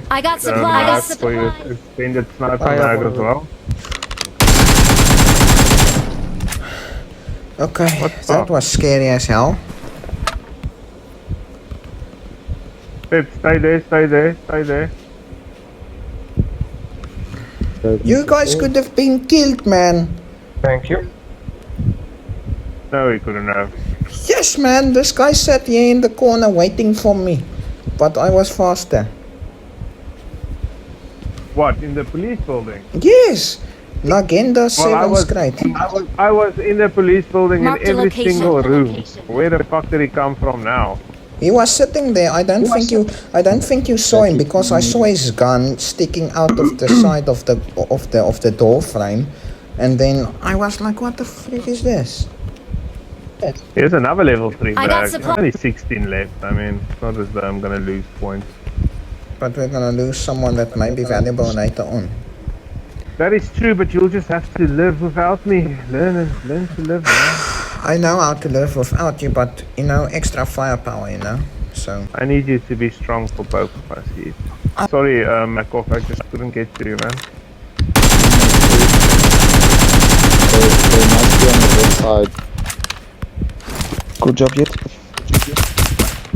I got supplies. For you, extended sniper mag as well. Okay, What's that up? was scary as hell. Pip, stay there, stay there, stay there. You guys could have been killed, man. Thank you. No, he couldn't have. Yes, man, this guy sat here in the corner waiting for me. But I was faster. What, in the police building? Yes! Legenda Well, 7 straight. I was in the police building Marked in the every location. single room. Where the fuck did he come from now? He was sitting there. I don't think you saw him because I saw his gun sticking out of the side of the door frame, and then I was like, what the frick is this? Here's another level 3 I got bag. Only 16 left. I mean, it's not as though I'm gonna lose points. But we're gonna lose someone that may be valuable later on. That is true, but you'll just have to live without me. Learn to live, man. I know how to live without you, but you know, extra firepower, you know. So I need you to be strong for both of us here. Sorry, Makoff, I just couldn't get to you, man. They might be on the left side. Good job, yet.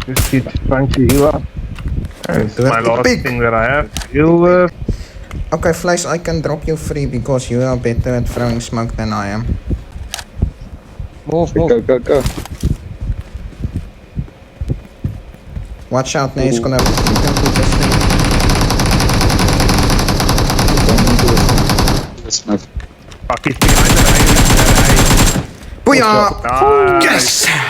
Just keep trying to heal up. It's my last thing that I have to heal with. okay, Flash, I can drop you free because you are better at throwing smoke than I am. Move. Go. Watch out, now he's gonna put this thing. Fuck, he's behind the rail. Booyah! Nice. Yes!